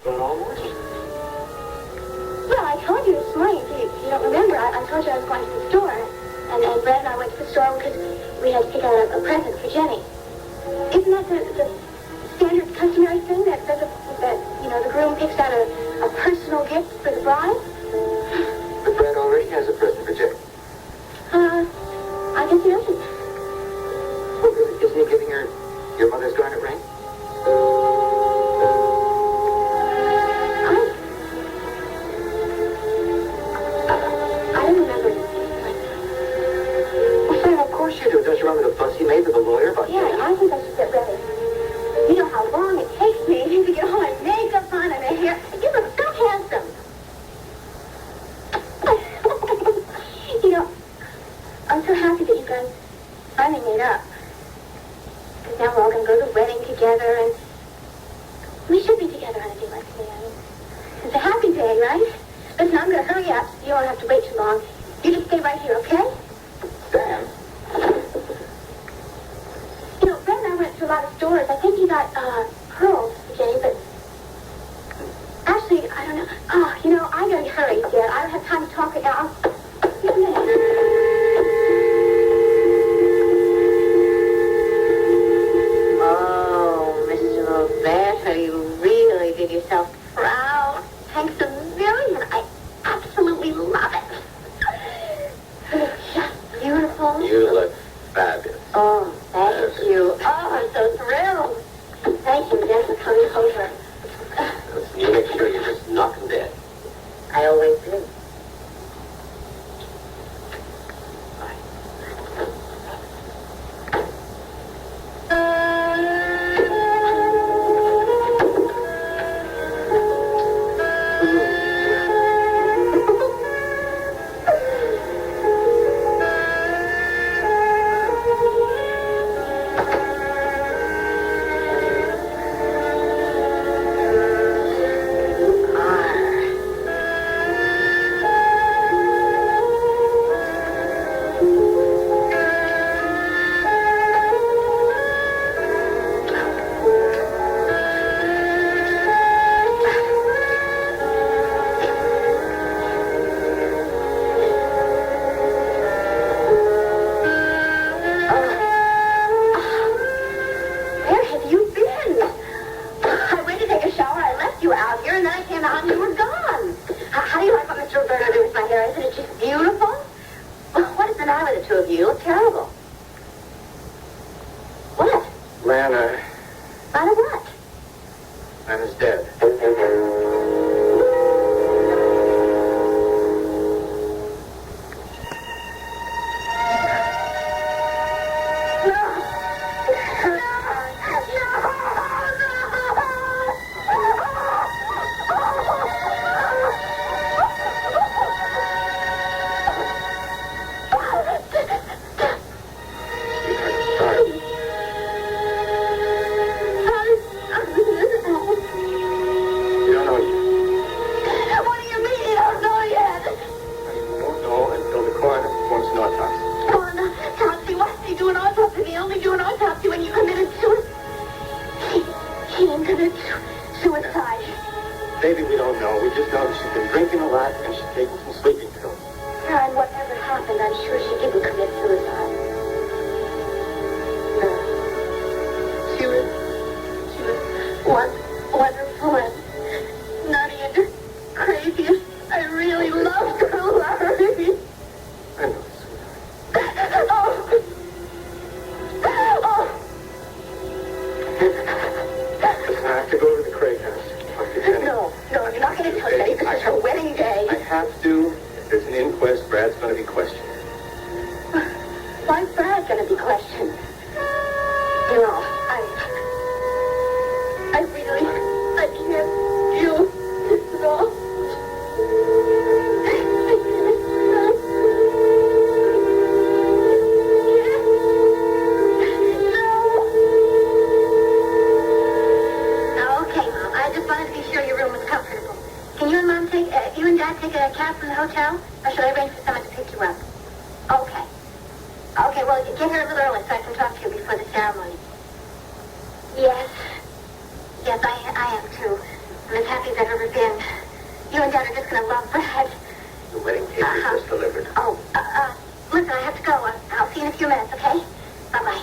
But almost? Well, I told you this morning, if you don't remember, I told you I was going to the store. And Brett and I went to the store because we had to pick out a present for Jenny. Isn't that the standard customary thing that the groom picks out a personal gift for the bride? But Brett already has a present for Jenny. I guess he doesn't. Oh, really? Isn't he giving her your mother's garnet ring? I don't remember anything like that. Well, Sam, of course you do. Don't you remember the fuss he made with the lawyer about Yeah, I think I should get ready. You know how long it takes me to get all my makeup on and my hair. You look so handsome. You know, I'm so happy that you guys finally made up. Because now we're all going to go to the wedding together, and we should be together on a day like today. I mean, it's a happy day, right? Listen, I'm going to hurry up so you don't have to wait too long. You just stay right here, okay? Sam? You know, Brett and I went to a lot of stores. I think he got pearls for Jenny, but actually, I don't know. Oh, you know, I gotta hurry, dear. I don't have time to talk right now. See you in a minute. Oh, Mr. Roberto, you really did yourself proud. Thanks a million. I absolutely love it. It's just beautiful. You look fabulous. Oh, thank you. Oh, I'm so thrilled. Thank you again for coming over. Listen, you make sure you just knock him dead. I always do. Yes, I am too. I'm as happy as You and Dad are just going to love Brad. The wedding cake is just delivered. Oh, listen, I have to go. I'll see you in a few minutes, okay? Bye-bye.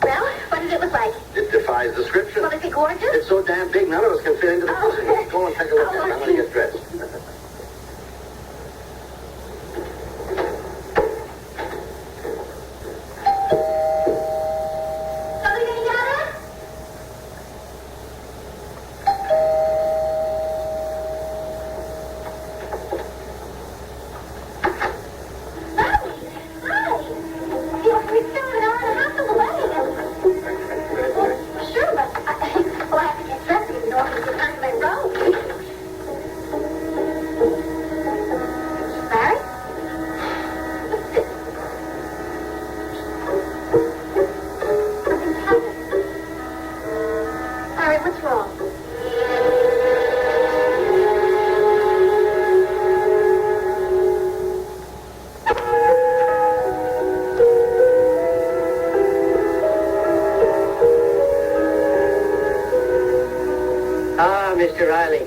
Well, what does it look like? It defies description. Well, is it gorgeous? It's so damn big, none of us can fit into the pussy. Go and take a look at it. I'm going to get dressed. Mr. Riley.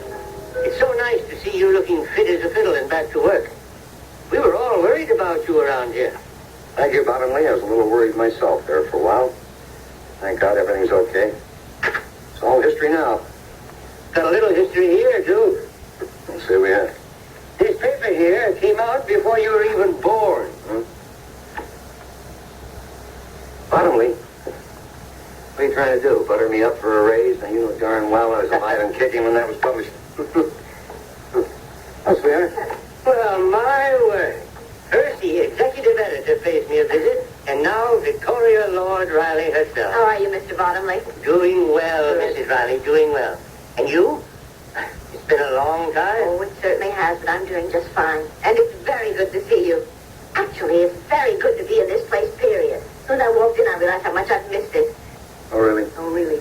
It's so nice to see you looking fit as a fiddle and back to work. We were all worried about you around here. Thank you, Bottomley. I was a little worried myself there for a while. Thank God everything's okay. It's all history now. Got a little history here, too. Let's see what we have. This paper here came out before you were even born. Bottomley, what are you trying to do? Butter me up for a raise? Now, you know darn well I was alive and kicking when that was published. Yes, we are. Well, my word. First, the executive editor pays me a visit, and now Victoria Lord Riley herself. How are you, Mr. Bottomley? Doing well, Mrs. Riley, doing well. And you? It's been a long time. Oh, it certainly has, but I'm doing just fine. And it's very good to see you. Actually, it's very good to be in this place, period. As soon as I walked in, I realized how much I've missed it. Oh, really? Oh, really?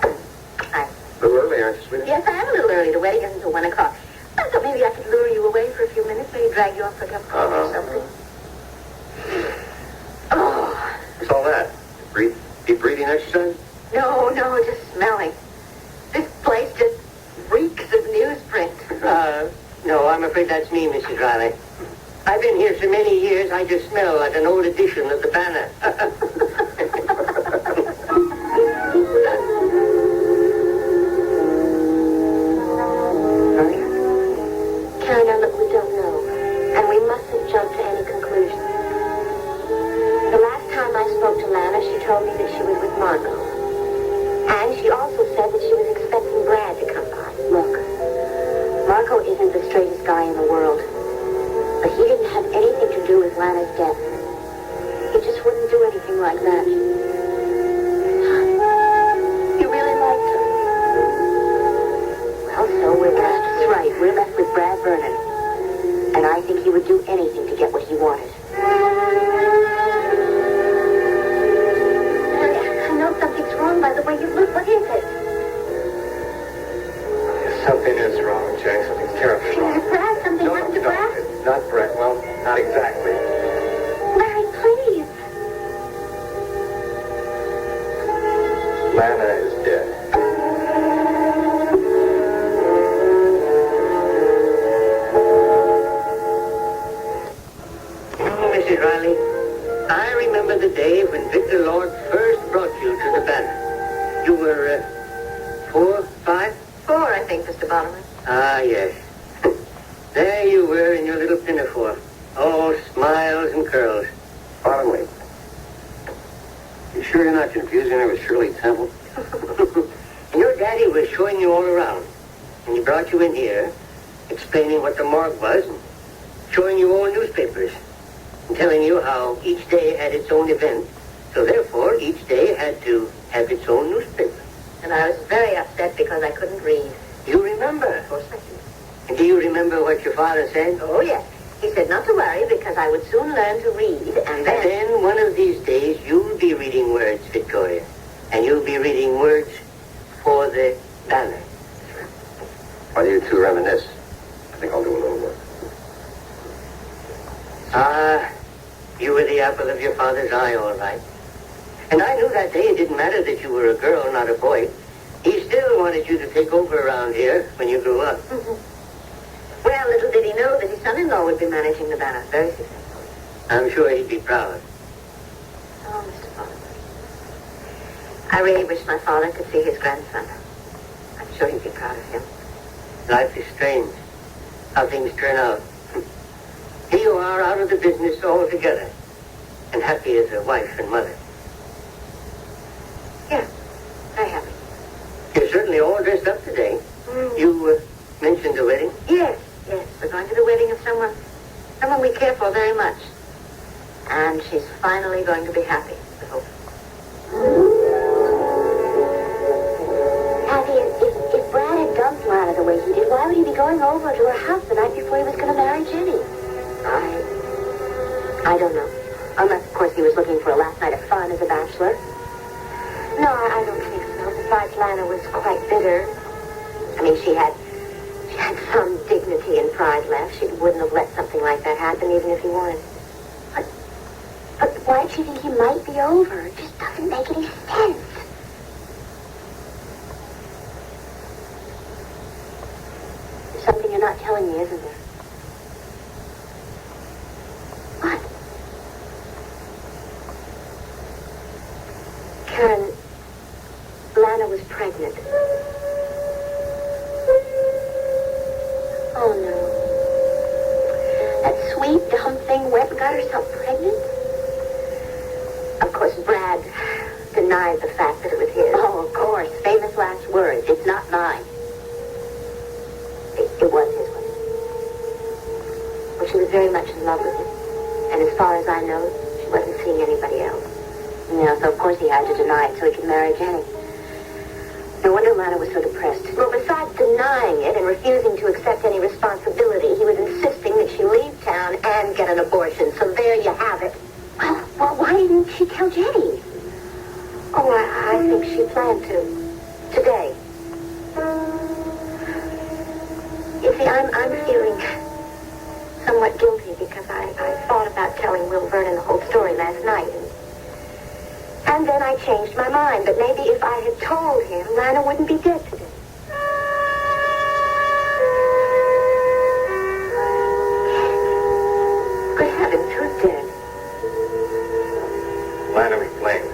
Hi. A little early, aren't you, sweetie? Yes, I am a little early. The wedding isn't until 1 o'clock. I thought maybe I could lure you away for a few minutes, maybe drag you off for a cup of coffee or something. Oh. What's all that? Deep breathing exercise? No, just smelling. This place just reeks of newsprint. No, I'm afraid that's me, Mrs. Riley. I've been here so many years, I just smell like an old edition of the Banner. Karen, now look, we don't know. And we mustn't jump to any conclusions. The last time I spoke to Lana, she told me that she was with Margot. And she also said that she was expecting Brad to come by. Look, Margot isn't the straightest guy in the world. But he didn't have anything to do with Lana's death. He just wouldn't do anything like that. You really liked her. Well, so we're left. That's right. We're left with Brad Vernon. And I think he would do anything to get what he wanted. I know something's wrong by the way you look. What is it? Something is wrong, Jack. Something's terribly wrong. Brad, something happened to Brad? It's not Brett. Well, not exactly. Larry, please. Lana is dead. Oh, Mrs. Riley, I remember the day when Victor Lord first brought you to the Banner. You were, 4, 5? 4, I think, Mr. Bottomley. Ah, yes. There you were in your little pinafore. All smiles and curls. Bottomley. You sure you're not confusing her with Shirley Temple? And your daddy was showing you all around. And he brought you in here, explaining what the morgue was, and showing you all newspapers, and telling you how each day had its own event, so therefore each day had to have its own newspaper. And I was very upset because I couldn't read. You remember? Of course I do. And do you remember what your father said? Oh, yes. He said not to worry because I would soon learn to read, and then one of these days you'll be reading words, Victoria. And you'll be reading words for the Banner. While you two reminisce, I think I'll do a little work. Ah, you were the apple of your father's eye, all right. And I knew that day it didn't matter that you were a girl, not a boy. He still wanted you to take over around here when you grew up. Mm-hmm. Well, little did he know that his son-in-law would be managing the banner. Very successful. I'm sure he'd be proud. Oh, Mr. Polen. I really wish my father could see his grandson. I'm sure he'd be proud of him. Life is strange, how things turn out. Here you are out of the business altogether, and happy as a wife and mother. Yeah, very happy. You're certainly all dressed up today. You mentioned the wedding? Yes, we're going to the wedding of someone we care for very much. And she's finally going to be happy, I hope. Cathy, if Brad had dumped Lana the way he did, why would he be going over to her house the night before he was going to marry Jenny? I don't know. Unless, of course, he was looking for a last night of fun as a bachelor. No, I don't think so. Besides, Lana was quite bitter. I mean, she had some dignity and pride left. She wouldn't have let something like that happen, even if he wanted. But why'd she think he might be over? It just doesn't make any sense. There's something you're not telling me, isn't there? What? Karen, Lana was pregnant. Oh, no. That sweet, dumb thing went and got herself pregnant? Of course, Brad denied the fact that it was his. Oh, of course. Famous last words. It's not mine. It was his one. Well, she was very much in love with him. And as far as I know, she wasn't seeing anybody else. Yeah, so of course he had to deny it so he could marry Jenny. No wonder Lana was so depressed. Well, besides denying it and refusing to accept any responsibility, he was insisting that she leave town and get an abortion. So there you have it. Well, why didn't she tell Jenny? Oh, I think she planned to. Today. You see, I'm feeling somewhat guilty because I thought about telling Will Vernon the whole story last night. And then I changed my mind that maybe if I had told him, Lana wouldn't be dead today. Good heavens, who's dead? Lana McLean.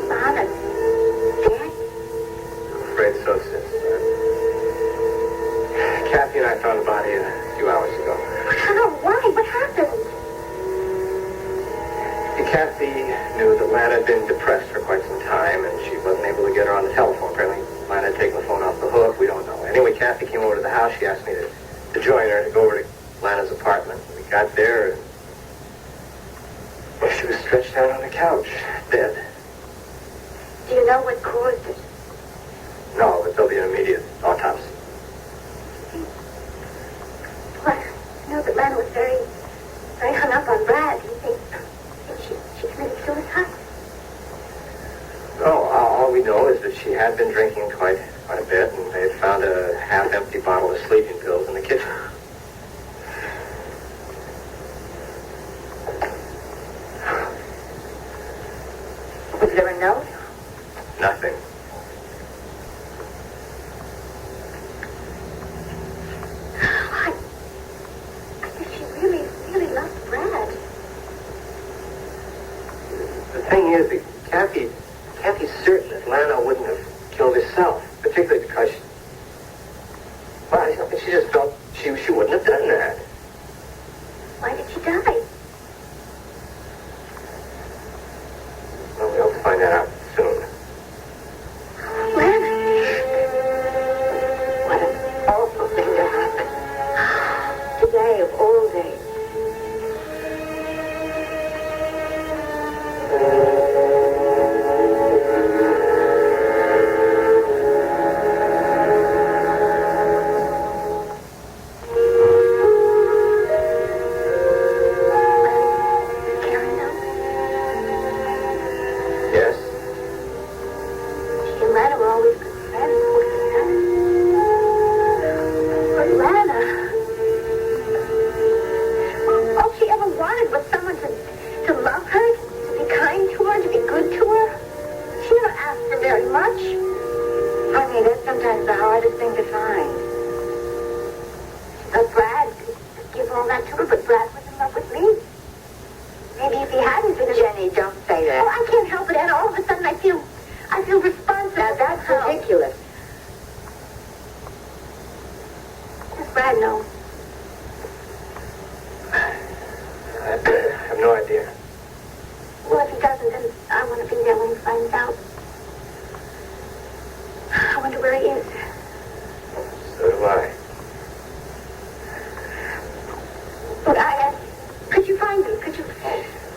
Lana. Dead? I'm afraid so, sis. Cathy and I found the body a few hours ago. How? Why? What happened? Cathy knew that Lana had been depressed for quite some time, and she wasn't able to get her on the telephone. Apparently, Lana had taken the phone off the hook. We don't know. Anyway, Cathy came over to the house. She asked me to join her to go over to Lana's apartment. We got there, and well, she was stretched out on the couch, dead. Do you know what caused it? No, but there'll be an immediate autopsy. Well, I know that Lana was very, very hung up on Brad. Do you think she committed suicide? No, all we know is that she had been drinking quite a bit, and they had found a half-empty bottle of sleeping pills in the kitchen. Was there a note? Nothing. I guess she really, really loved Brad. The thing is that Cathy's certain that Lana wouldn't have killed herself, particularly because she just felt she wouldn't have done that. Why did she die? Well, we'll find that out soon. Lana. What an awful thing to happen. Today of all days. Brad know? I have no idea. Well, if he doesn't, then I want to be there when he finds out. I wonder where he is. So do I. But could you find him? Could you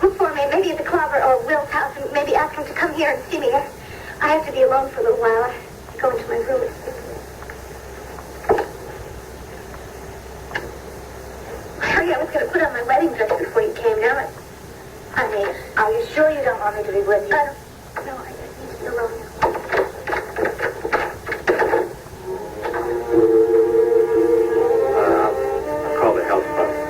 look for me, maybe at the club or Will's house, and maybe ask him to come here and see me? I have to be alone for a little while. I have to go into my room. I was going to put on my wedding dress before you came down. I mean, are you sure you don't want me to be with you? No, I just need to be alone now. I'll call the health department.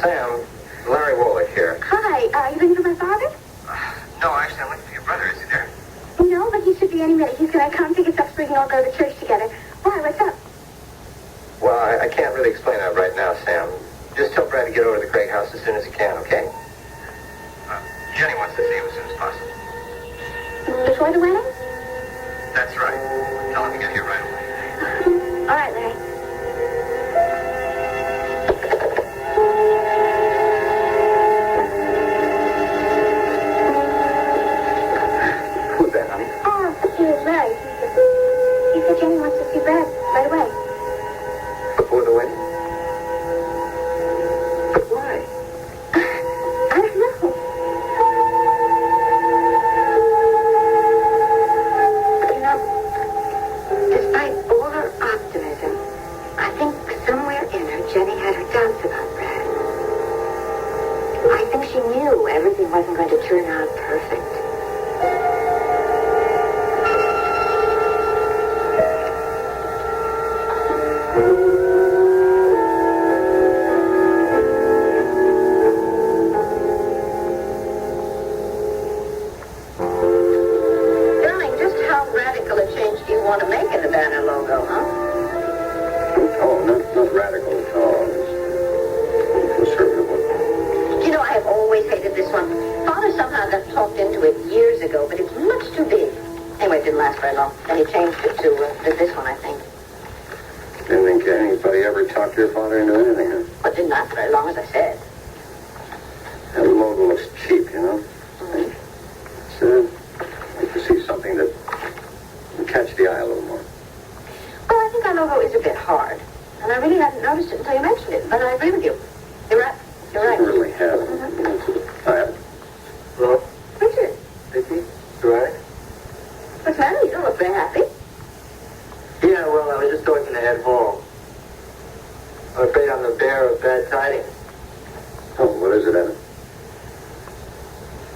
Sam, Larry Wolek here. Hi, are you looking for my father? No, actually, I'm looking for your brother. Is he there? No, but he should be any minute. He's going to come pick us up so we can all go to church together. Why, what's up? Well, I can't really explain that right now, Sam. Just tell Brad to get over to the Craig house as soon as he can, okay? Jenny wants to see him as soon as possible. Before the wedding? That's right. Tell him to get here right away. All right, Larry. Who's that, honey? Oh, it's Larry. He said Jenny wants to see Brad right away. Before the wedding? But why? I don't know. You know, despite all her optimism, I think somewhere in her, Jenny had her doubts about Brad. I think she knew everything wasn't going to turn out perfect. Darling, just how radical a change do you want to make in the banner logo, huh? Oh, not radical at all. It's conservative one. You know, I have always hated this one. Father somehow got talked into it years ago, but it's much too big. Anyway, it didn't last very long. Then he changed it to this one, I think. Didn't think anybody ever talked your father into anything, huh? But it didn't last very long, as I said. That logo looks cheap, you know? Mm-hmm. It's, like to see something that will catch the eye a little more. Well, I think our logo is a bit hard. And I really hadn't noticed it until you mentioned it. But I agree with you. You're right. You're right. You really have. Hello? Richard, Viki? You all right? what's the matter? You don't look very happy. Yeah, well, I was just going to head home. I'm afraid I'm the bearer of bad tidings. Oh, what is it, Evan?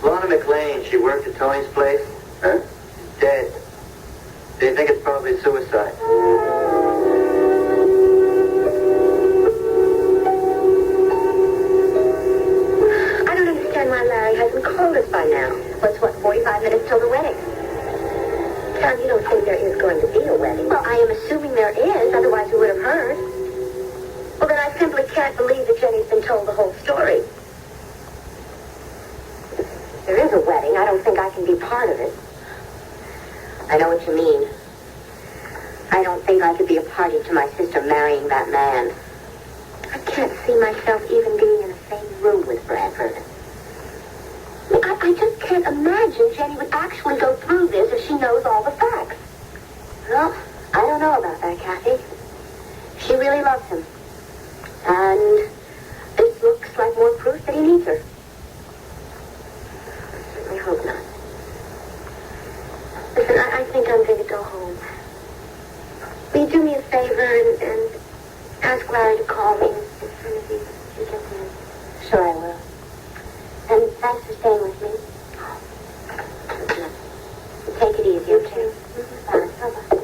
Lana McLean, she worked at Tony's place. Huh? She's dead. They think it's probably suicide. I don't understand why Larry hasn't called us by now. What's 45 minutes till the wedding? John, you don't think there is going to be a wedding? Well, I am assuming there is, otherwise we would have heard. Well, then I simply can't believe that Jenny's been told the whole story. There is a wedding. I can be part of it. I know what you mean. I don't think I could be a party to my sister marrying that man. I can't see myself even being in the same room with Bradford. I just can't imagine Jenny would actually go through this if she knows all the facts. Well, I don't know about that, Cathy. She really loves him. And this looks like more proof that he needs her. I certainly hope not. Listen, I think I'm going to go home. Will you do me a favor and ask Larry to call me as soon as he gets in? Sure I will. And thanks for staying with me. Take it easy, okay? Bye. Bye-bye.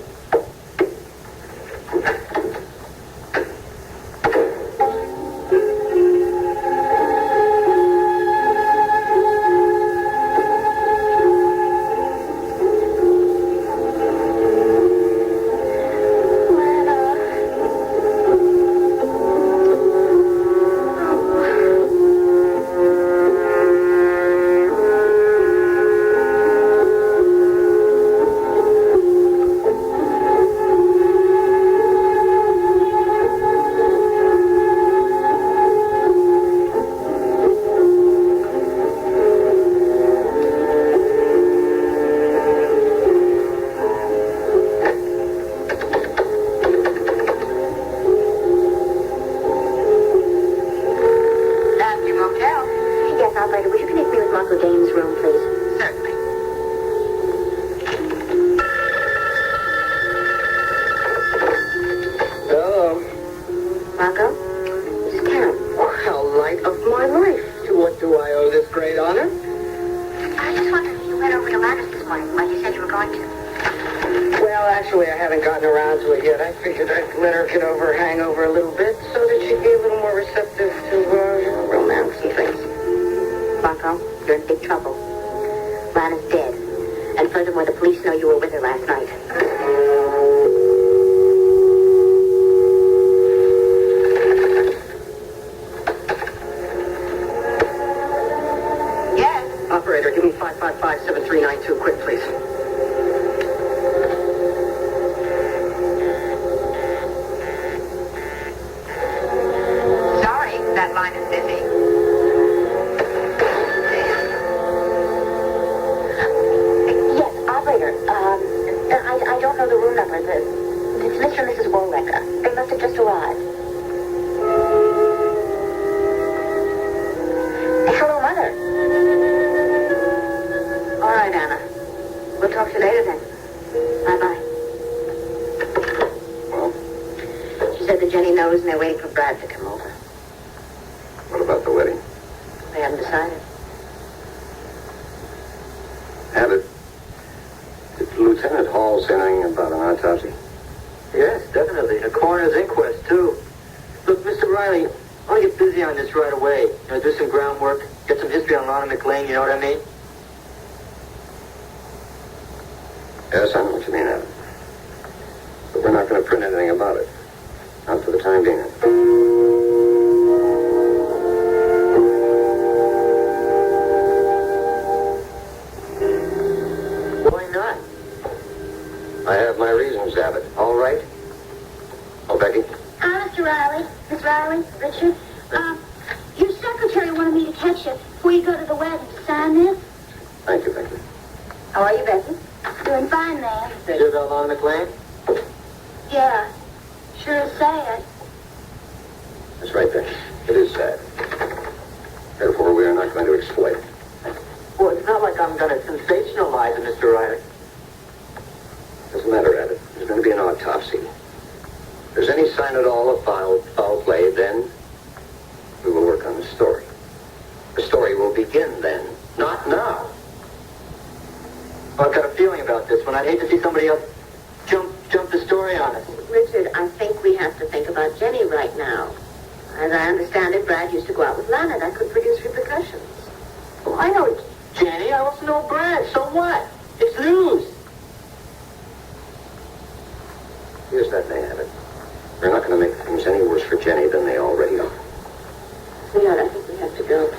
Sweetheart, I think we have to go.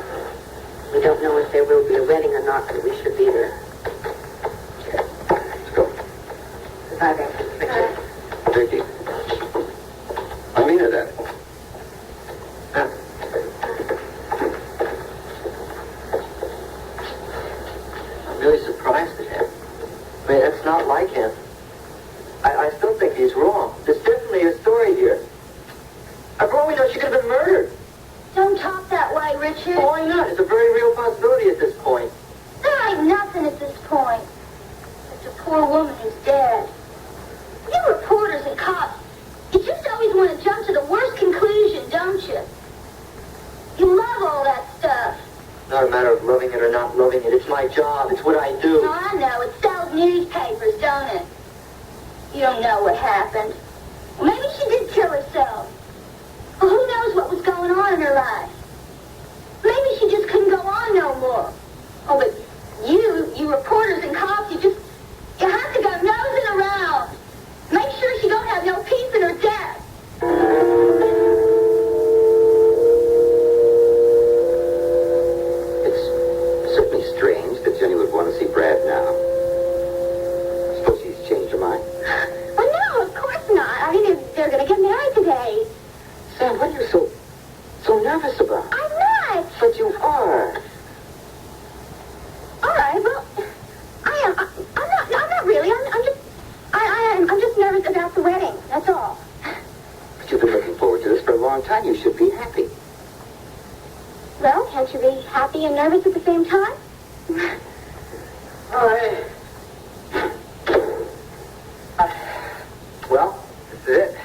We don't know if there will be a wedding or not, but we should be there. I can't. I still think he's wrong. There's definitely a story here. For all we know, she could have been murdered. Don't talk that way, Richard. Well, why not? It's a very real possibility at this point. There ain't nothing at this point. It's a poor woman who's dead. You reporters and cops, you just always want to jump to the worst conclusion, don't you? You love all that stuff. Not a matter of loving it or not loving it. It's my job. It's what I do. Oh, I know. It sells newspapers, don't it? You don't know what happened. Well, maybe she did kill herself. Well, who knows what was going on in her life? Maybe she just couldn't go on no more. Oh, but you reporters and cops, you have to go nosing around. Make sure she don't have no peace in her death. It's certainly strange that Jenny would want to see Brad now. I suppose she's changed her mind. Well, no, of course not. I mean, they're going to get married today. Sam, what are you so nervous about? I'm not. But you are. All right, well, I'm not really. I'm just nervous about the wedding. That's all. But you've been looking forward to this for a long time. You should be happy. Well, can't you be happy and nervous at the same time? All right. Well, this is it.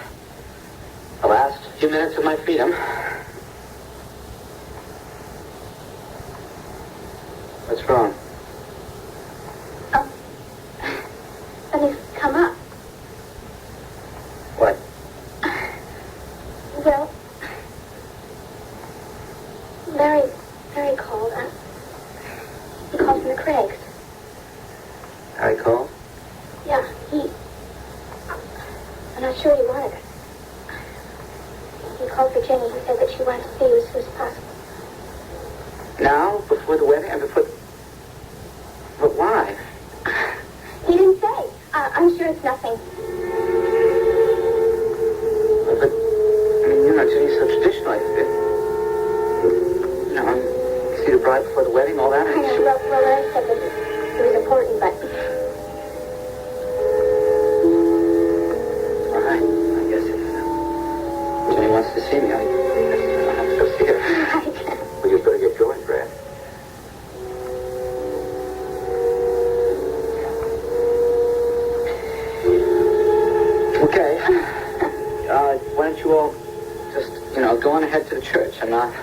The last few minutes of my freedom. What's wrong? Something's come up. What? Well, Larry called. He called from the Craigs. I called? Yeah, I'm not sure he wanted us. He called for Jenny. He said that she wanted to see you as soon as possible. Now? Before the wedding? And before... But why? He didn't say. I'm sure it's nothing. But, I mean, you're not Jenny's so traditional. See the bride before the wedding, all that? I know. Well, Larry said that it was important, but... All right. I guess if Jenny wants to see me, I'll have to go see her. Right. Well, you better get going, Brad. Okay. Why don't you all just, go on ahead to the church. I'm not